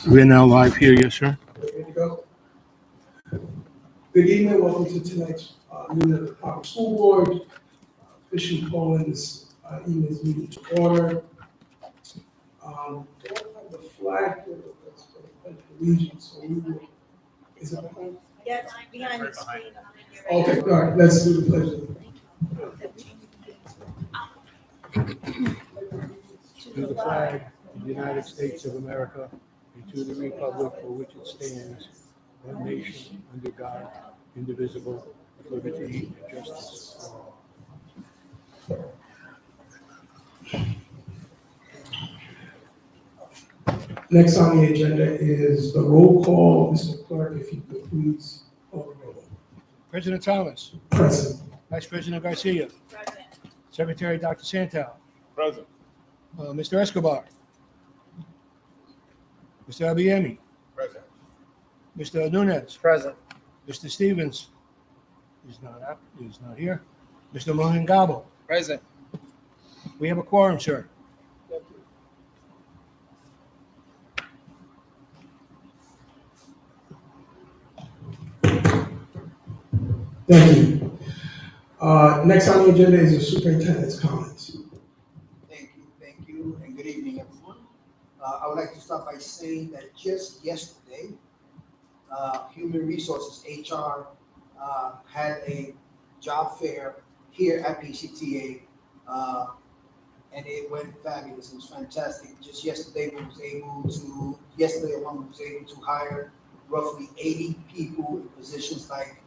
We're now live here, yes, sir. Ready to go? Good evening, welcome to tonight's meeting of the Providence School Board. Officially calling this evening's meeting to order. Don't have the flag with us for the Pledge of Allegiance, so we will, is it behind? Yes, behind the screen. Okay, all right, let's do the pledge. To the flag of the United States of America and to the republic for which it stands, one nation, under God, indivisible, with liberty and justice for all. Next on the agenda is the roll call. Mr. Clerk, if you could please call the roll. President Thomas, Present. Vice President Garcia, Present. Secretary Dr. Santel, Present. Mr. Escobar, Mr. Abiemi, Present. Mr. Nunez, Present. Mr. Stevens is not here, Mr. Mohingabo. Present. We have a quorum, sir. Thank you. Next on the agenda is the superintendent's comments. Thank you, and good evening, everyone. I would like to start by saying that just yesterday, Human Resources, HR, had a job fair here at PCTA, and it went fabulous. It was fantastic. Just yesterday, alone was able to hire roughly 80 people in positions like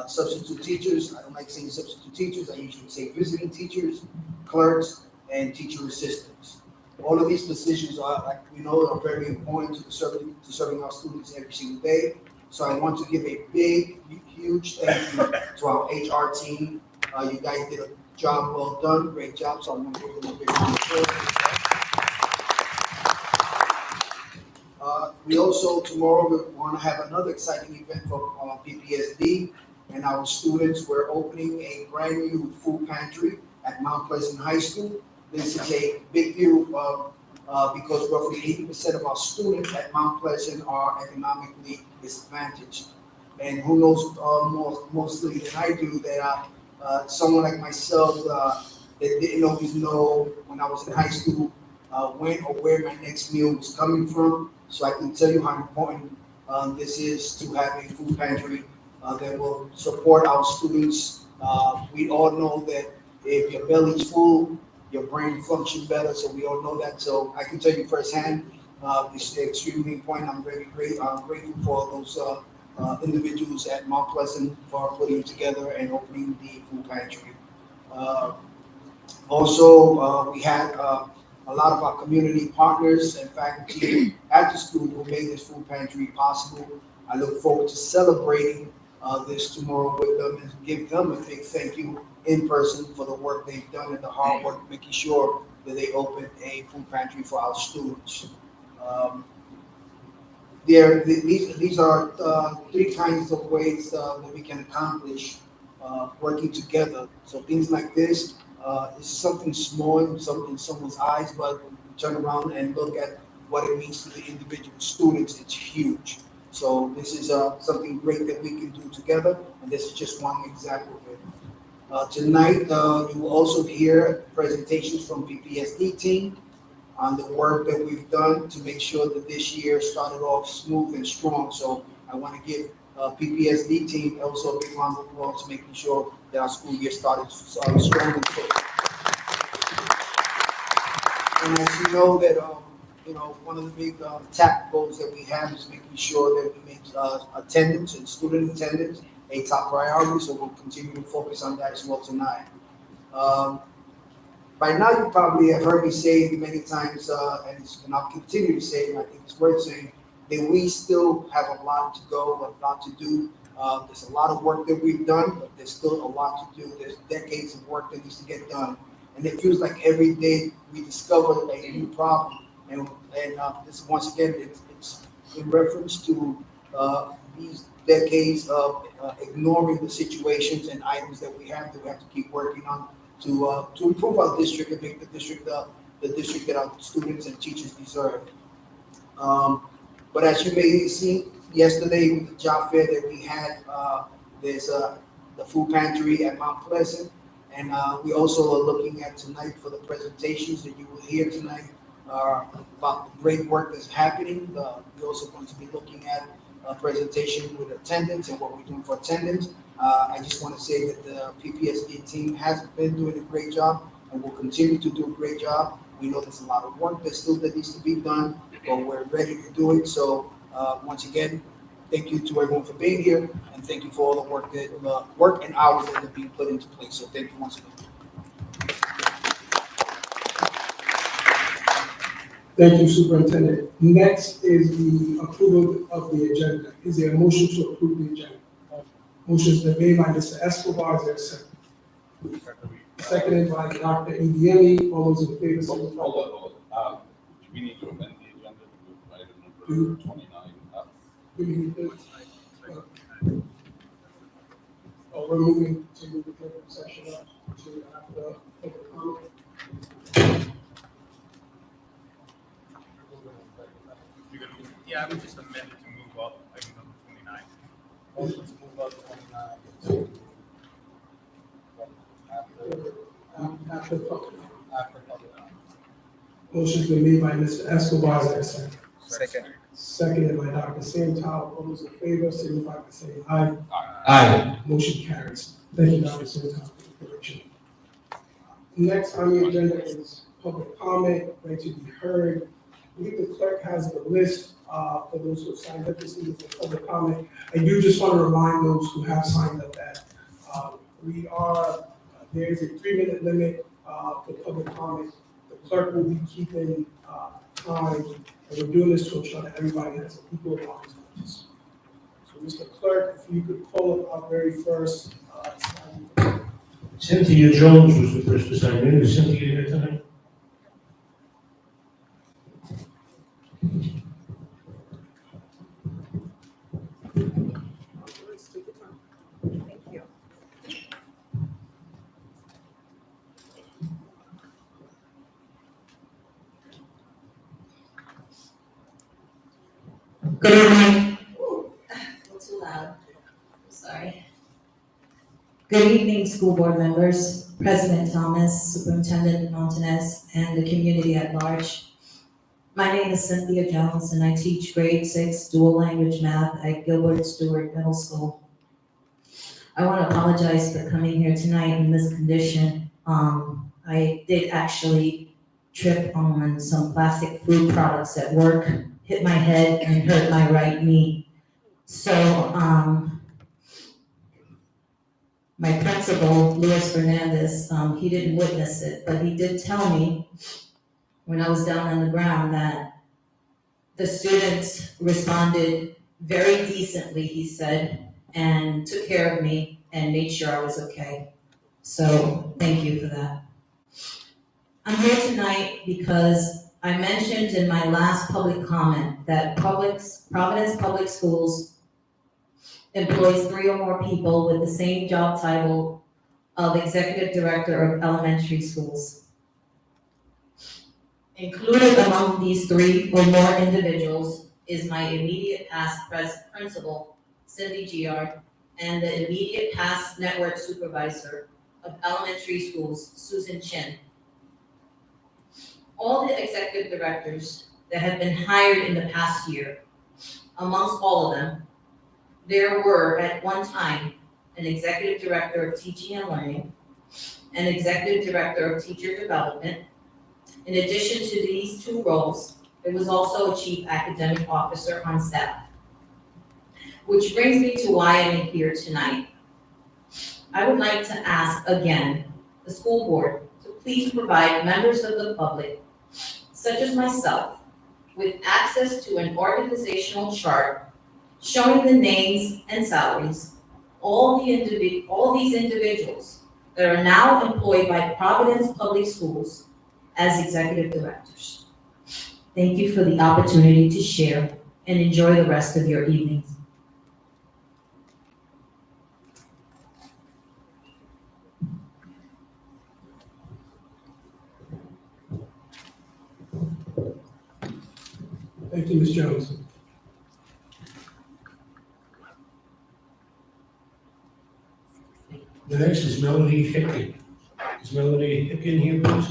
substitute teachers. I don't like saying substitute teachers. I usually say visiting teachers, clerks, and teacher assistants. All of these positions are, like we know, are very important to serving our students every single day. So I want to give a big, huge thank you to our HR team. You guys did a job well done, great job. So I'm going to give them a big round of applause. We also tomorrow we want to have another exciting event for PPSD, and our students. We're opening a brand new food pantry at Mount Pleasant High School. This is a big deal because roughly 80% of our students at Mount Pleasant are economically disadvantaged. And who knows mostly than I do that someone like myself that didn't always know when I was in high school when or where my next meal was coming from. So I can tell you how important this is to have a food pantry that will support our students. We all know that if your belly's full, your brain functions better. So we all know that. So I can tell you firsthand, it's extremely important. I'm grateful for those individuals at Mount Pleasant for putting it together and opening the food pantry. Also, we had a lot of our community partners and faculty at the school who made this food pantry possible. I look forward to celebrating this tomorrow with them and give them a big thank you in person for the work they've done and the hard work making sure that they open a food pantry for our students. These are three kinds of ways that we can accomplish working together. So things like this is something small in someone's eyes, but when you turn around and look at what it means to the individual students, it's huge. So this is something great that we can do together, and this is just one example of it. Tonight, you will also hear presentations from PPSD team on the work that we've done to make sure that this year started off smooth and strong. So I want to give PPSD team also a big round of applause, making sure that our school year started strong and quick. And as you know that, one of the big TAP goals that we have is making sure that we make attendance and student attendance a top priority. So we'll continue to focus on that as well tonight. By now, you probably have heard me say many times, and I'll continue to say, and I think it's worth saying, that we still have a lot to go, a lot to do. There's a lot of work that we've done, but there's still a lot to do. There's decades of work that needs to get done. And it feels like every day we discover a new problem. And this, once again, it's in reference to these decades of ignoring the situations and items that we have to keep working on to improve our district and make the district the district that our students and teachers deserve. But as you may see yesterday with the job fair that we had, there's the food pantry at Mount Pleasant. And we also are looking at tonight for the presentations that you will hear tonight about the great work that's happening. We're also going to be looking at a presentation with attendance and what we're doing for attendance. I just want to say that the PPSD team has been doing a great job and will continue to do a great job. We know there's a lot of work that needs to be done, but we're ready to do it. So once again, thank you to everyone for being here, and thank you for all the work and hours that have been put into place. So thank you once again. Thank you, Superintendent. Next is the approval of the agenda. Is there a motion to approve the agenda? Motion's been made by Mr. Escobar. Is there a second? Seconded by Dr. Ibiemi. All those in favor, signify. Hold on. We need to amend the agenda to move item number 29 up. We need to- Oh, we're moving to the executive session up to after public comment. Yeah, I would just amend it to move up item number 29. Motion to move up 29. After public. After public comment. Motion's been made by Mr. Escobar. Is there a second? Second. Seconded by Dr. Santel. All those in favor, signify by saying aye. Aye. Motion carries. Thank you, Dr. Santel, for the correction. Next on the agenda is public comment, ready to be heard. I believe the clerk has the list for those who have signed up this evening for public comment. I do just want to remind those who have signed up that there is a 3-minute limit for public comment. The clerk will be keeping time, and we're doing this to ensure that everybody has an equal opportunity. So, Mr. Clerk, if you could call up our very first Cynthia Jones was the first to sign in. Is Cynthia here tonight? Thank you. Good evening. A little too loud. I'm sorry. Good evening, school board members, President Thomas, Superintendent Montanez, and the community at large. My name is Cynthia Jones, and I teach grade 6 dual language math at Gilbert Stewart Middle School. I want to apologize for coming here tonight in this condition. I did actually trip on some plastic food products at work, hit my head and hurt my right knee. So, my principal, Luis Fernandez, he didn't witness it, but he did tell me when I was down on the ground that the students responded very decently, he said, and took care of me and made sure I was okay. So, thank you for that. I'm here tonight because I mentioned in my last public comment that Providence Public Schools employs 3 or more people with the same job title of Executive Director of Elementary Schools. Included among these 3 or more individuals is my immediate past principal, Cindy Giard, and the immediate past network supervisor of elementary schools, Susan Chin. All the executive directors that have been hired in the past year, amongst all of them, there were at one time an executive director of teaching and learning, an executive director of teacher development. In addition to these 2 roles, there was also a chief academic officer on staff. Which brings me to why I'm here tonight. I would like to ask again the school board to please provide members of the public, such as myself, with access to an organizational chart showing the names and salaries all these individuals that are now employed by Providence Public Schools as executive directors. Thank you for the opportunity to share and enjoy the rest of your evenings. Thank you, Ms. Jones. The next is Melody Hicken. Is Melody Hicken here, please?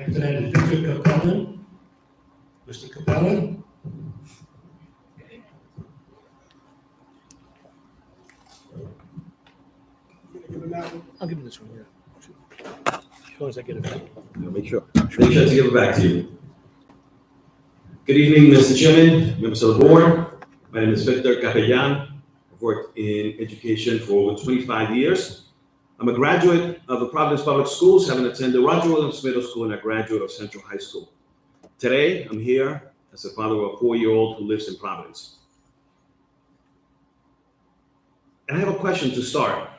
After that is Victor Capellan. Mr. Capellan? I'll give him this one, yeah. As long as I get it back. Make sure to give it back to you. Good evening, Mr. Chairman, members of the board. My name is Victor Capellan. I've worked in education for over 25 years. I'm a graduate of the Providence Public Schools, having attended Roger Williams Middle School and a graduate of Central High School. Today, I'm here as a father of a 4-year-old who lives in Providence. And I have a question to start.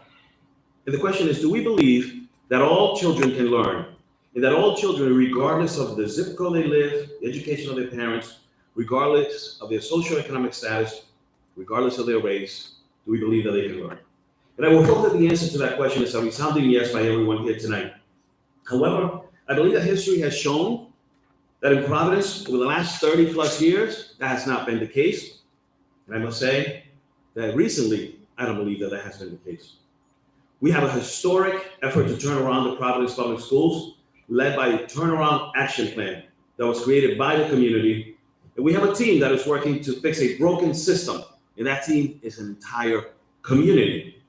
And the question is, do we believe that all children can learn, and that all children, regardless of the zip code they live, the education of their parents, regardless of their socioeconomic status, regardless of their race, do we believe that they can learn? And I will hope that the answer to that question is a resounding yes by everyone here tonight. However, I believe that history has shown that in Providence, over the last 30 plus years, that has not been the case. And I must say that recently, I don't believe that that has been the case. We have a historic effort to turn around the Providence Public Schools, led by a turnaround action plan that was created by the community. And we have a team that is working to fix a broken system, and that team is an entire community.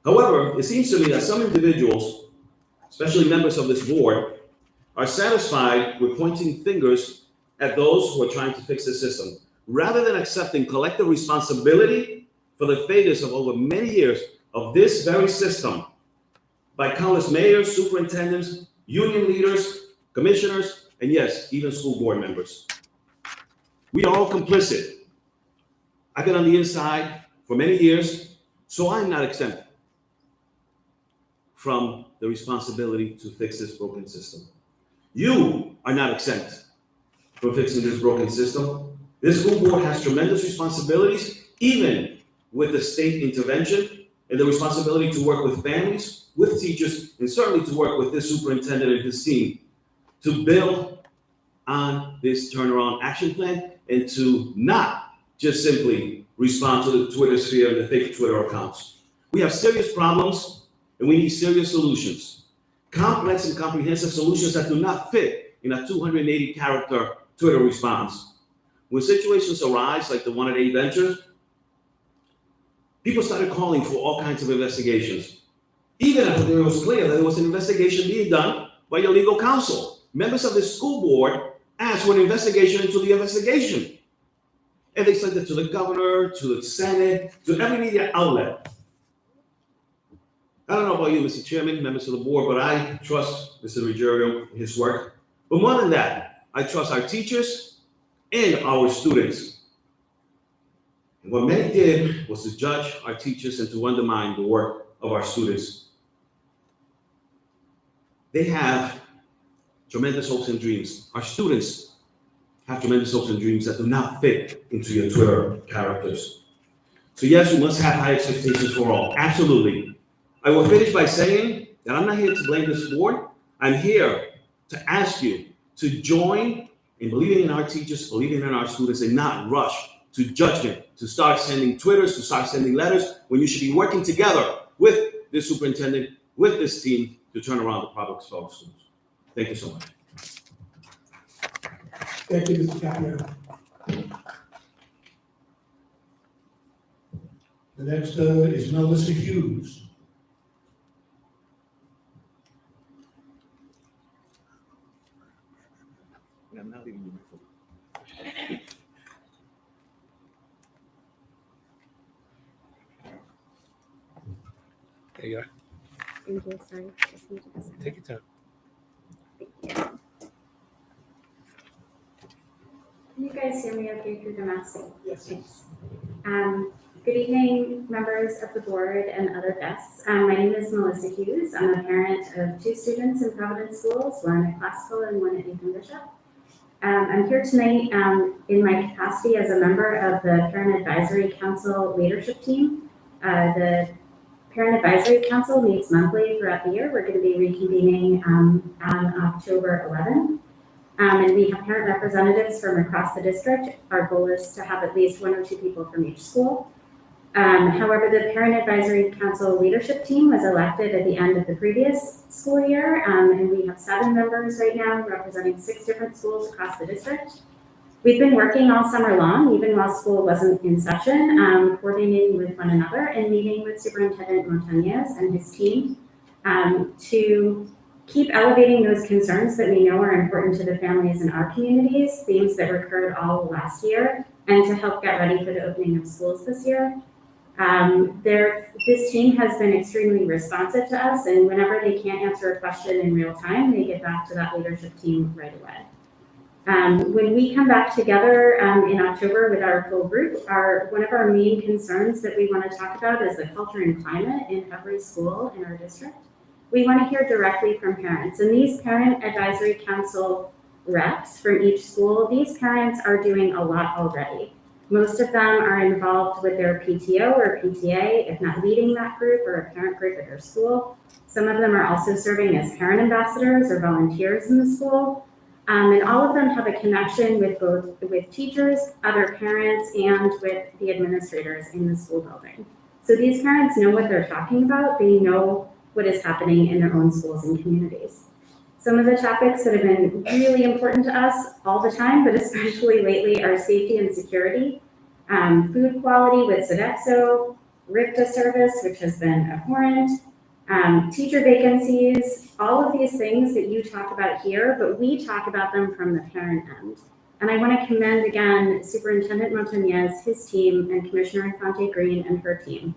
However, it seems to me that some individuals, especially members of this board, are satisfied with pointing fingers at those who are trying to fix the system, rather than accepting collective responsibility for the failures of over many years of this very system by countless mayors, superintendents, union leaders, commissioners, and yes, even school board members. We are all complicit. I've been on the inside for many years, so I'm not exempt from the responsibility to fix this broken system. You are not exempt from fixing this broken system. This school board has tremendous responsibilities, even with the state intervention, and the responsibility to work with families, with teachers, and certainly to work with this superintendent and his team to build on this turnaround action plan and to not just simply respond to the Twitter sphere and the fake Twitter accounts. We have serious problems and we need serious solutions. Complex and comprehensive solutions that do not fit in a 280 character Twitter response. When situations arise like the one at A Ventures, people started calling for all kinds of investigations. Even after it was clear that there was an investigation being done by your legal counsel. Members of the school board asked for an investigation into the investigation. And they sent it to the governor, to the Senate, to every media outlet. I don't know about you, Mr. Chairman, members of the board, but I trust Mr. Ruggiero and his work. But more than that, I trust our teachers and our students. And what many did was to judge our teachers and to undermine the work of our students. They have tremendous hopes and dreams. Our students have tremendous hopes and dreams that do not fit into your Twitter characters. So yes, we must have high expectations for all, absolutely. I will finish by saying that I'm not here to blame this board. I'm here to ask you to join in believing in our teachers, believing in our students, and not rush to judgment, to start sending Twitters, to start sending letters, when you should be working together with this superintendent, with this team, to turn around the public schools. Thank you so much. Thank you, Mr. Capellan. The next is Melissa Hughes. I'm not leaving you my phone. There you are. Thank you, sorry. Just need to go second. Take your time. Thank you. Can you guys hear me okay through the mask? Yes. Thanks. Good evening, members of the board and other guests. My name is Melissa Hughes. I'm a parent of 2 students in Providence schools, one at Classical and one at Nathan Bishop. I'm here tonight in my capacity as a member of the Parent Advisory Council leadership team. The Parent Advisory Council meets monthly throughout the year. We're going to be reconvening on October 11th. And we have parent representatives from across the district. Our goal is to have at least 1 or 2 people from each school. However, the Parent Advisory Council leadership team was elected at the end of the previous school year, and we have 7 members right now representing 6 different schools across the district. We've been working all summer long, even while school wasn't in session, coordinating with one another and meeting with Superintendent Montañez and his team to keep elevating those concerns that we know are important to the families in our communities, themes that recurred all last year, and to help get ready for the opening of schools this year. This team has been extremely responsive to us, and whenever they can't answer a question in real time, they get back to that leadership team right away. When we come back together in October with our full group, one of our main concerns that we want to talk about is the culture and climate in every school in our district. We want to hear directly from parents, and these Parent Advisory Council reps from each school, these parents are doing a lot already. Most of them are involved with their PTO or PTA, if not leading that group or a parent group at their school. Some of them are also serving as parent ambassadors or volunteers in the school. And all of them have a connection with teachers, other parents, and with the administrators in the school building. So these parents know what they're talking about. They know what is happening in their own schools and communities. Some of the topics that have been really important to us all the time, but especially lately, are safety and security, food quality with Sodexo, RIPTA service, which has been abhorrent, teacher vacancies, all of these things that you talk about here, but we talk about them from the parent end. And I want to commend again Superintendent Montañez, his team, and Commissioner Infante Green and her team.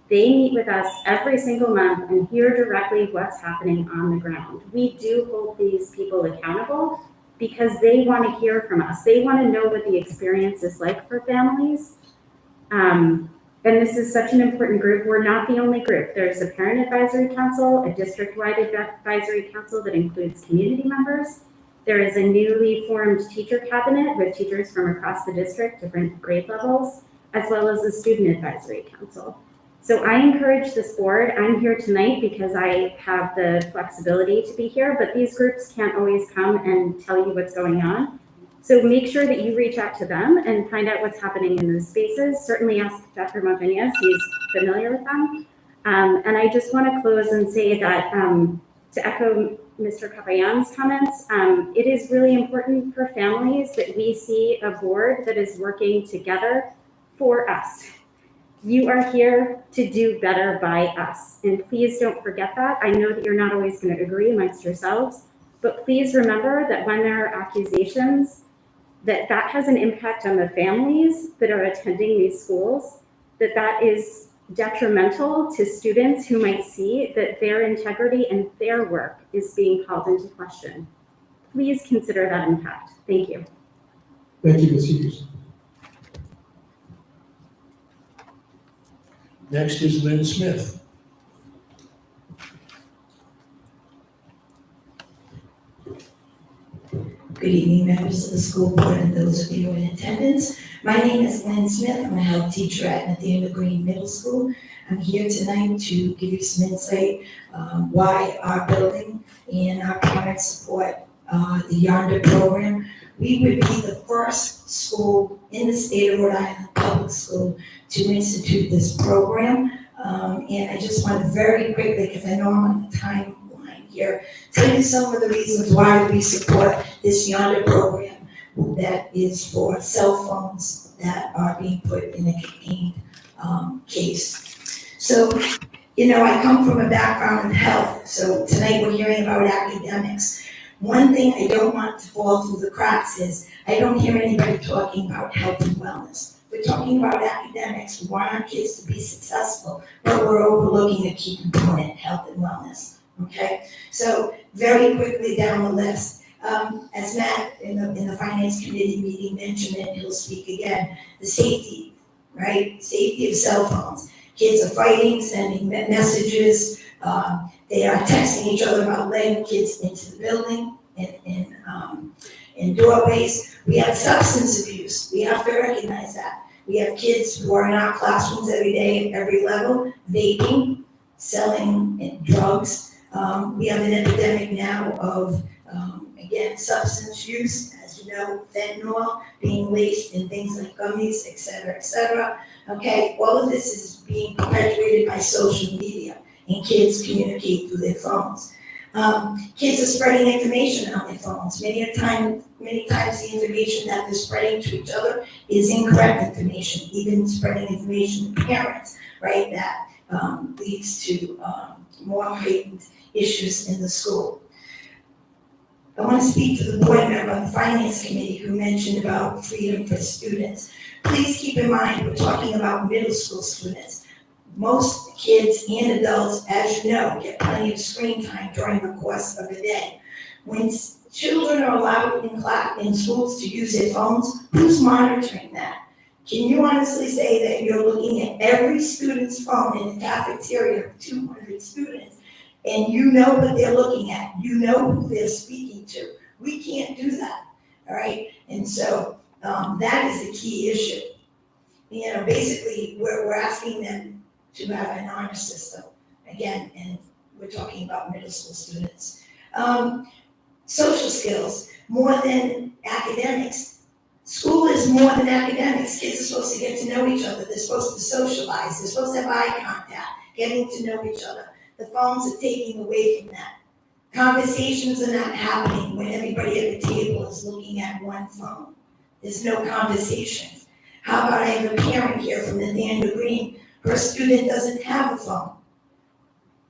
They meet with us every single month and hear directly what's happening on the ground. We do hold these people accountable because they want to hear from us. They want to know what the experience is like for families. And this is such an important group. We're not the only group. There's a Parent Advisory Council, a district-wide advisory council that includes community members. There is a newly formed teacher cabinet with teachers from across the district, different grade levels, as well as the Student Advisory Council. So I encourage this board. I'm here tonight because I have the flexibility to be here, but these groups can't always come and tell you what's going on. So make sure that you reach out to them and find out what's happening in those spaces. Certainly ask Dr. Montañez, he's familiar with them. And I just want to close and say that to echo Mr. Capellan's comments, it is really important for families that we see a board that is working together for us. You are here to do better by us. And please don't forget that. I know that you're not always going to agree amongst yourselves, but please remember that when there are accusations, that has an impact on the families that are attending these schools, that is detrimental to students who might see that their integrity and their work is being called into question. Please consider that impact. Thank you. Thank you, Ms. Hughes. Next is Lynn Smith. Good evening, members of the school board and those of you in attendance. My name is Lynn Smith. I'm a health teacher at Nathaniel Green Middle School. I'm here tonight to give you some insight why our building and our parents support the Yonder program. We would be the first school in the state of Rhode Island, public school, to institute this program. And I just want to very quickly, because I know I'm on the timeline here, tell you some of the reasons why we support this Yonder program that is for cell phones that are being put in a contained case. So, I come from a background in health, so tonight we're hearing about academics. One thing I don't want to fall through the cracks is I don't hear anybody talking about health and wellness. We're talking about academics. We want our kids to be successful, but we're overlooking a key component, health and wellness. Okay, so very quickly down the list, as Matt in the finance committee meeting mentioned, and he'll speak again, the safety, right? Safety of cell phones. Kids are fighting, sending messages. They are texting each other about letting kids into the building in doorways. We have substance abuse. We have to recognize that. We have kids who are in our classrooms every day at every level, vaping, selling drugs. We have an epidemic now of, again, substance use, as you know, fentanyl being laced in things like gummies, et cetera, et cetera. Okay, all of this is being perpetuated by social media, and kids communicate through their phones. Kids are spreading information on their phones. Many times the information that they're spreading to each other is incorrect information, even spreading information to parents, right? That leads to more heightened issues in the school. I want to speak to the board member on the finance committee who mentioned about freedom for students. Please keep in mind, we're talking about middle school students. Most kids and adults, as you know, get plenty of screen time during the course of a day. When children are allowed in schools to use their phones, who's monitoring that? Can you honestly say that you're looking at every student's phone in a cafeteria of 200 students, and you know what they're looking at, you know who they're speaking to? We can't do that, all right? And so that is the key issue. You know, basically, we're asking them to have an honor system, again, and we're talking about middle school students. Social skills, more than academics. School is more than academics. Kids are supposed to get to know each other. They're supposed to socialize. They're supposed to have eye contact, getting to know each other. The phones are taking away from that. Conversations are not happening when everybody at the table is looking at one phone. There's no conversations. How about I have a parent here from Nathaniel Green. Her student doesn't have a phone.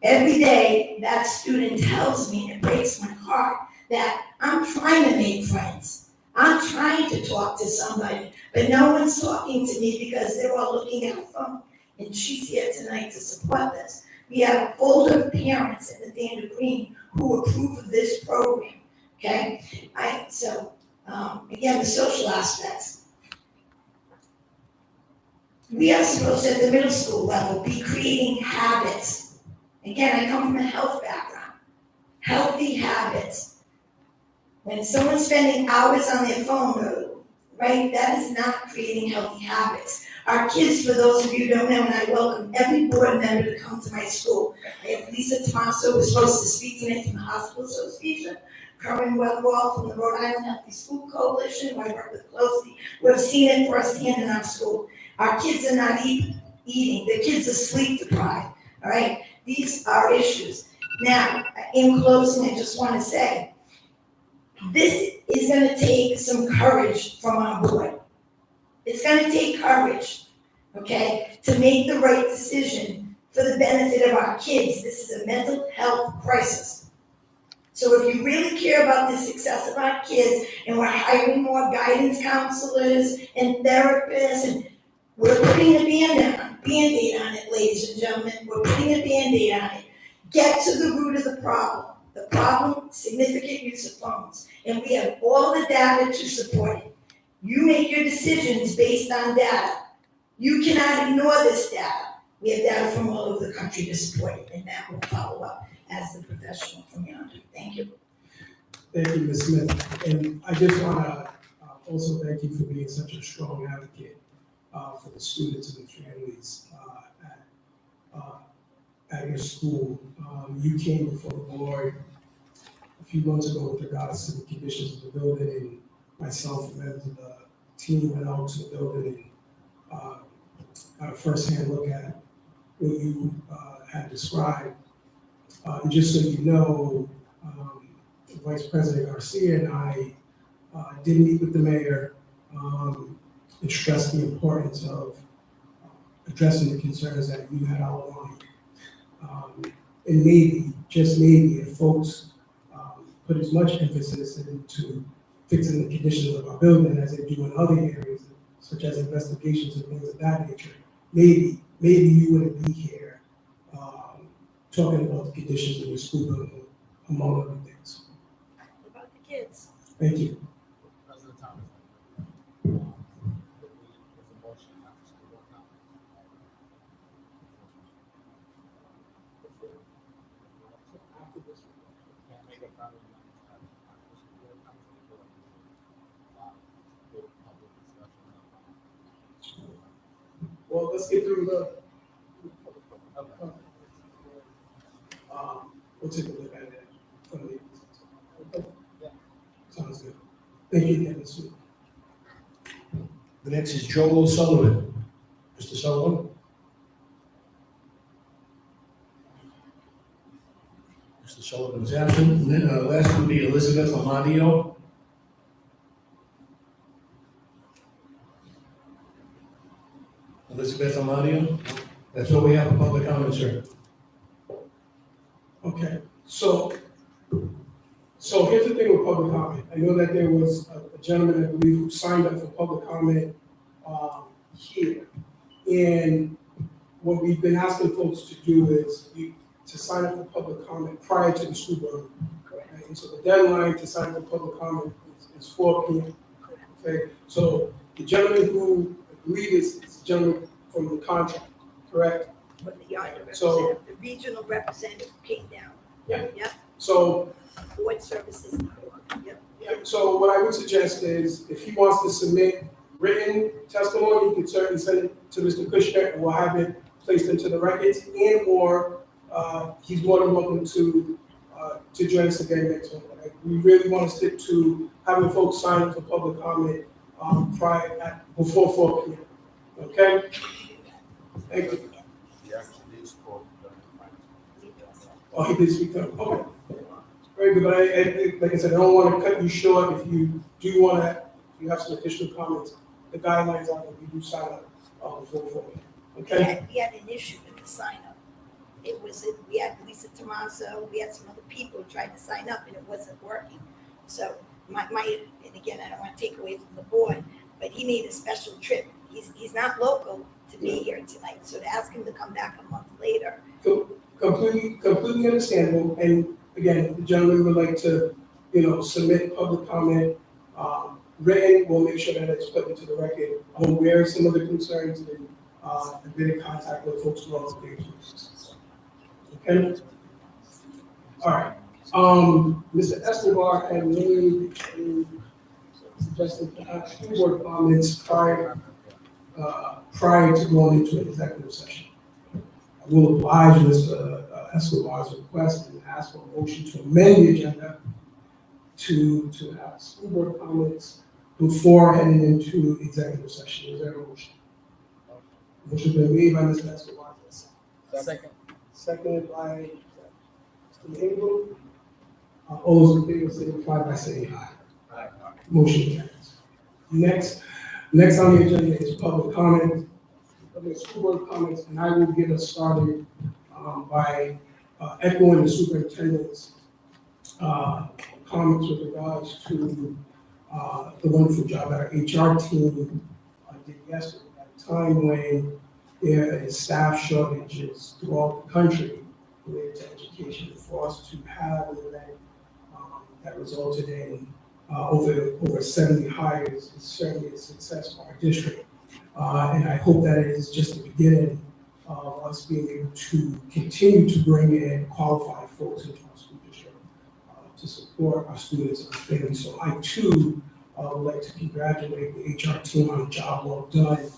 Every day, that student tells me, and it breaks my heart, that I'm trying to make friends. I'm trying to talk to somebody, but no one's talking to me because they're all looking at a phone. And she's here tonight to support this. We have a folder of parents at Nathaniel Green who approve of this program, okay? Again, the social aspects. We are supposed to, at the middle school level, be creating habits. Again, I come from a health background. Healthy habits. When someone's spending hours on their phone, right, that is not creating healthy habits. Our kids, for those of you who don't know, and I welcome every board member to come to my school. I have Lisa Tomaso, who's supposed to speak tonight from the Hospital Association, Carmen Wellwall from the Rhode Island Healthy School Coalition, who I work with closely, who have seen it firsthand in our school. Our kids are not eating, the kids are sleep deprived, all right? These are issues. Now, in closing, I just want to say, this is going to take some courage from our board. It's going to take courage, okay, to make the right decision for the benefit of our kids. This is a mental health crisis. So if you really care about the success of our kids, and we're hiring more guidance counselors and therapists, and we're putting a Band-Aid on it, ladies and gentlemen. We're putting a Band-Aid on it. Get to the root of the problem. The problem, significant use of phones. And we have all the data to support it. You make your decisions based on data. You cannot ignore this data. We have data from all over the country to support it, and that will follow up as the professional from yonder. Thank you. Thank you, Ms. Smith. And I just want to also thank you for being such a strong advocate for the students and the families at your school. You came before the board a few months ago with regards to the conditions of the building, and myself and members of the team went out to the building and got a first-hand look at what you had described. And just so you know, Vice President Garcia and I did meet with the mayor and stressed the importance of addressing the concerns that you had outlined. And maybe, just maybe, if folks put as much emphasis into fixing the conditions of our building as they do in other areas, such as investigations and things of that nature, maybe you wouldn't be here talking about the conditions of your school building, among other things. What about the kids? Thank you. President Thomas. There's a motion after school vote now. After this, can't make a friendly amendment after school vote comes before the public discussion. Well, let's get through the. Okay. we'll take a look at it from the. Okay? Sounds good. Thank you again, Mr. Smith. The next is Joel Sullivan. Mr. Sullivan? Mr. Sullivan is absent. Last would be Elizabeth Amadio. Elizabeth Amadio? That's all we have, a public comment, sir. Okay, so here's the thing with public comment. I know that there was a gentleman, I believe, who signed up for public comment here. And what we've been asking folks to do is to sign up for public comment prior to the school board. Correct. And so the deadline to sign up for public comment is 4 p.m. Okay, so the gentleman who I believe is the gentleman from the contract, correct? But the yard So- representative, the regional representative came down. Yeah. Yep, So board services, yep. So what I would suggest is, if he wants to submit written testimony, he can certainly send it to Mr. Kushner, and we'll have it placed into the records, and/or he's more than welcome to join us again next month. Right? We really want to stick to having folks sign up for public comment before 4 p.m. Okay? Thank you. He actually spoke during the finance. Oh, he did speak up. Okay. Very good, but I, like I said, I don't want to cut you short. If you do want to, if you have some additional comments, the guidelines are that we do sign up before 4 p.m. Okay? We had an issue with the sign up. We had Lisa Tomaso, we had some other people who tried to sign up and it wasn't working. So and again, I don't want to take away from the board, but he made a special trip. He's not local to be here tonight, so to ask him to come back a month later. Completely understandable. And again, the gentleman would like to, submit public comment, written, we'll make sure that it's put into the record. I'm aware of some of the concerns and I've been in contact with folks throughout the day. Okay? All right. Mr. Escobar had made a suggestion to have school board comments prior to going into an executive session. I will oblige Mr. Escobar's request and ask for a motion to amend the agenda to have school board comments before heading into executive session. Is there a motion? Motion been made by Mr. Escobar. Second. Seconded by Mr. Engel. All those in favor signify by saying aye. Aye. Motion carries. Next on the agenda is public comment, school board comments, and I will get us started by echoing the superintendent's comments with regards to the wonderful job that our HR team did yesterday at a time when there is staff shortages throughout the country related to education. For us to have an event that resulted in over 70 hires is certainly a success for our district. And I hope that it is just the beginning of us being able to continue to bring in qualified folks into our school district to support our students and our families. So I too would like to congratulate the HR team on a job well done,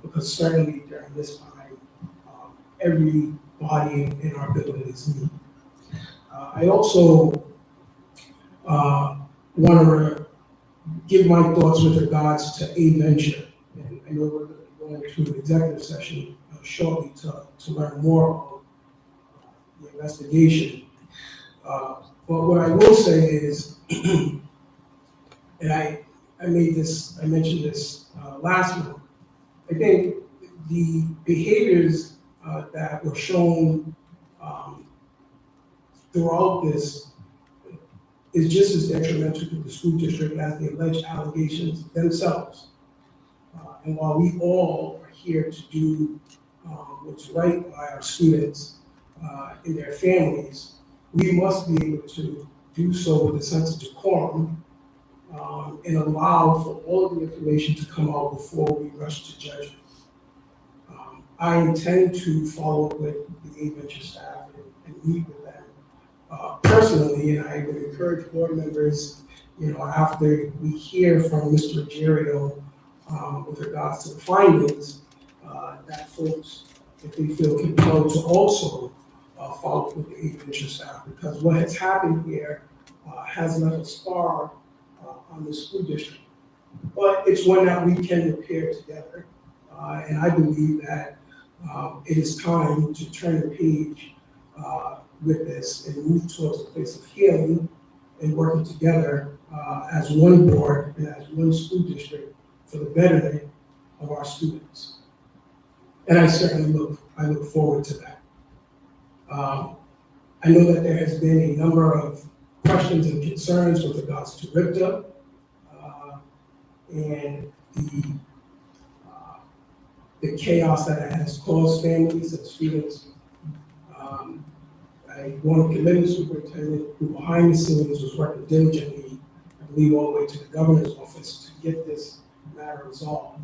because certainly during this time, everybody in our building is needed. I also want to give my thoughts with regards to A Venture. And I know we're going to an executive session shortly to learn more about the investigation. But what I will say is, and I mentioned this last month, I think the behaviors that were shown throughout this is just as detrimental to the school district as the alleged allegations themselves. And while we all are here to do what's right by our students and their families, we must be able to do so with a sense of decorum and allow for all of the information to come out before we rush to judgment. I intend to follow up with the A-Venture staff and meet with them personally, and I would encourage board members, after we hear from Mr. Ruggiero with regards to the findings, that folks, if they feel compelled to also follow with the eighth inch staff, because what has happened here has left a scar on the school district. But it's one that we can repair together. And I believe that it is time to turn the page with this and move towards a place of healing and working together as one board and as one school district for the betterment of our students. And I certainly look forward to that. I know that there has been a number of questions and concerns with regards to RIPTA and the chaos that it has caused families and students. I want to commend the superintendent who behind the scenes was working diligently, I believe all the way to the governor's office to get this matter resolved.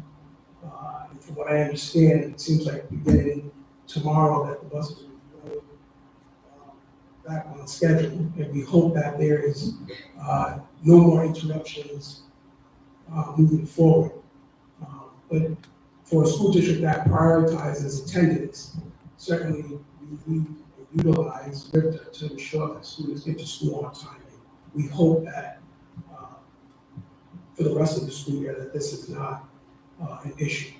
And from what I understand, it seems like beginning tomorrow that the buses will be going back on schedule. And we hope that there is no more interruptions moving forward. But for a school district that prioritizes attendance, certainly we need to utilize RIPTA to ensure that students get to school on time. We hope that for the rest of the school year that this is not an issue.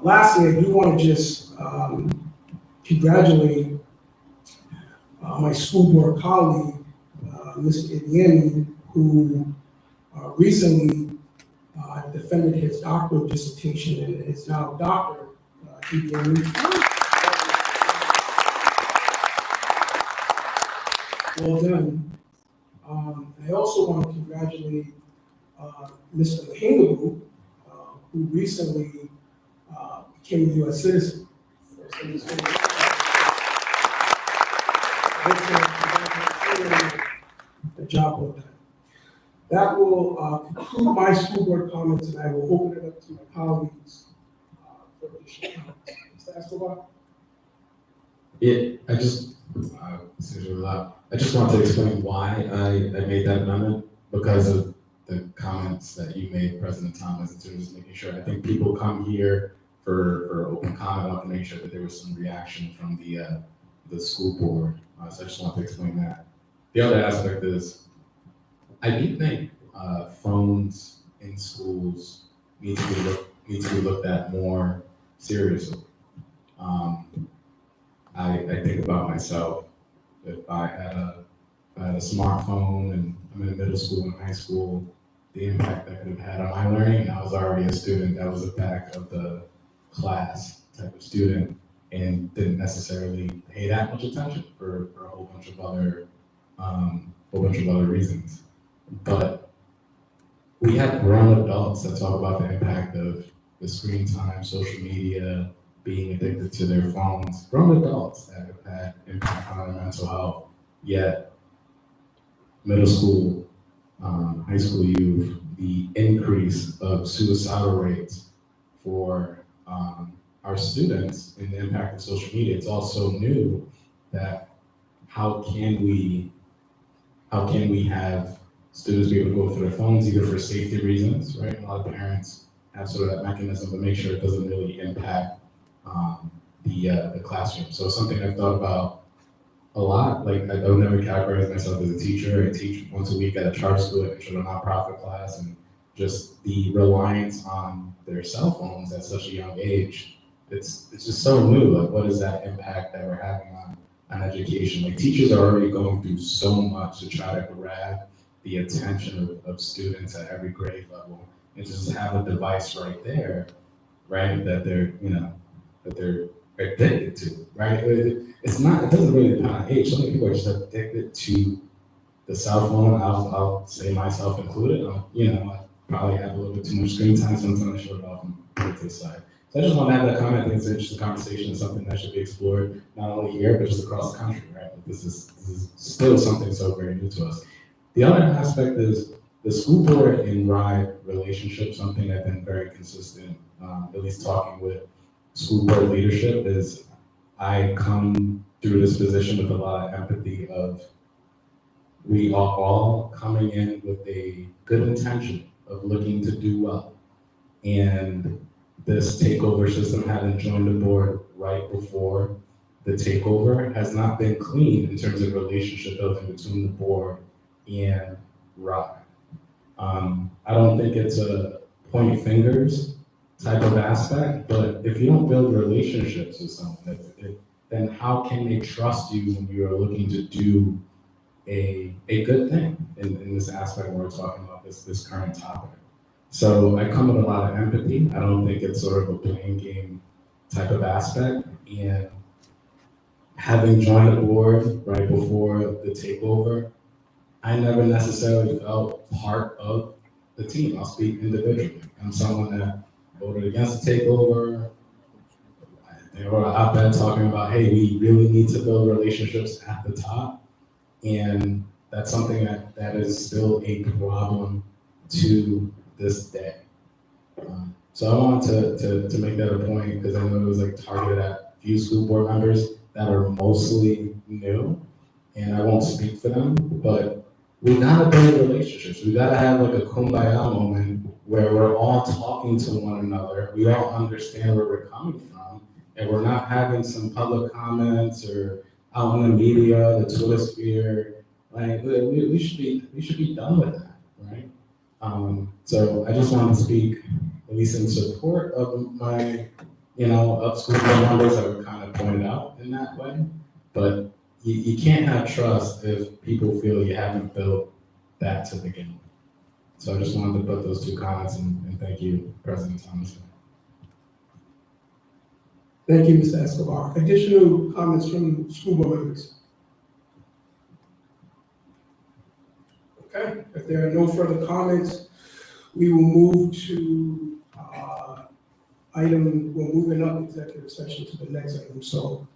Lastly, I do want to just congratulate my school board colleague, Mr. Idiani, who recently defended his doctoral dissertation and is now a doctor. Well done. I also want to congratulate Mr. Mahingabu, who recently became a U.S. citizen. Good job well done. That will conclude my school board comments, and I will open it up to my colleagues for additional comments. Mr. Escobar? I just want to explain why I made that amendment, because of the comments that you made, President Thomas, in terms of making sure. I think people come here for open comment. I want to make sure that there was some reaction from the school board. So I just want to explain that. The other aspect is, I do think phones in schools need to be looked at more seriously. I think about myself. If I had a smartphone and I'm in middle school and high school, the impact that could have had on my learning, and I was already a student that was the back of the class type of student and didn't necessarily pay that much attention for a whole bunch of other reasons. But we have grown adults that talk about the impact of the screen time, social media, being addicted to their phones. Grown adults that have had impact on their mental health. Yet, middle school, high school youth, the increase of suicidal rates for our students and the impact of social media, it's also new that how can we have students be able to go through their phones either for safety reasons, right? A lot of parents have sort of that mechanism to make sure it doesn't really impact the classroom. So something I've thought about a lot. Like I would never categorize myself as a teacher. I teach once a week at a charter school, I teach a nonprofit class, and just the reliance on their cell phones at such a young age, it's just so new. Like what is that impact that we're having on education? Like teachers are already going through so much to try to grab the attention of students at every grade level, and just have a device right there, right, that they're addicted to, right? It doesn't really depend on age. So many people are just addicted to the cell phone. I'll say myself included. I probably have a little bit too much screen time. Sometimes I shut it off and put it to the side. So I just want to have that comment. I think it's an interesting conversation. It's something that should be explored not only here, but just across the country, right? This is still something so very new to us. The other aspect is the school board and RIDE relationship, something I've been very consistent, at least talking with school board leadership, is I come through this position with a lot of empathy of we are all coming in with a good intention of looking to do well. And this takeover system having joined the board right before the takeover has not been clean in terms of relationship building between the board and Rod. I don't think it's a point fingers type of aspect, but if you don't build relationships with someone, then how can they trust you when you are looking to do a good thing in this aspect when we're talking about this current topic? So I come with a lot of empathy. I don't think it's sort of a blame game type of aspect. And having joined the board right before the takeover, I never necessarily felt part of the team. I'll speak individually. I'm someone that voted against the takeover. They were out there talking about, hey, we really need to build relationships at the top. And that's something that is still a problem to this day. So I wanted to make that a point because I know it was like targeted at a few school board members that are mostly new, and I won't speak for them, but we gotta build relationships. We gotta have like a kumbaya moment where we're all talking to one another. We all understand where we're coming from, and we're not having some public comments or out in the media, the Twitter sphere. Like we should be done with that, right? So I just wanted to speak at least in support of my, of school board members that were kind of pointed out in that way. But you can't have trust if people feel you haven't built that to begin with. So I just wanted to put those two comments and thank you, President Thomas. Thank you, Mr. Escobar. Additional comments from school board members? Okay, if there are no further comments, we will move to we're moving up executive session to the next item. So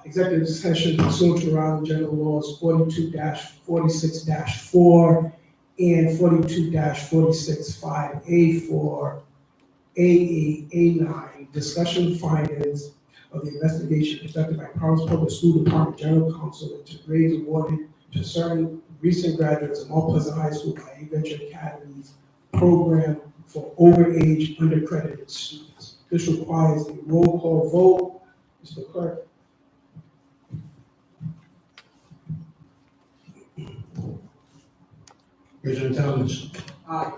executive session pursuant to Rhode Island General Laws 42-46-4 and 42-46-5A for A9, discussion findings of the investigation conducted by Providence Public School Department General Counsel into grades awarded to certain recent graduates of Mount Pleasant High School by Adventure Academy's program for overage undercredited students. This requires a roll call vote. Mr. Clerk. President Thomas. Aye.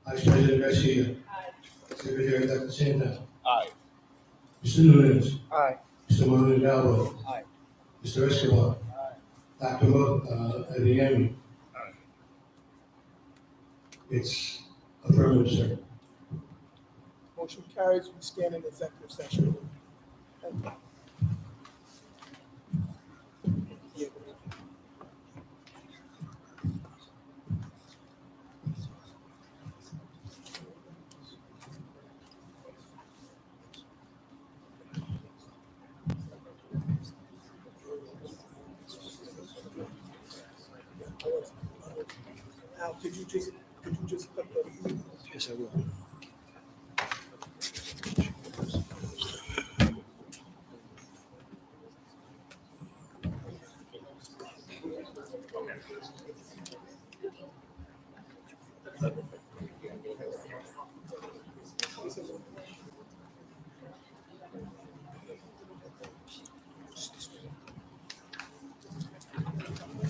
Vice President Garcia. Aye. Secretary Dr. Santa. Aye. Mr. Nunes. Aye. Mr. Montalvo. Aye. Mr. Escobar. Dr. Adeyemi. It's affirmative, sir. Motion carries. We stand in executive session. Thank you. Al, could you just put the Yes, I will.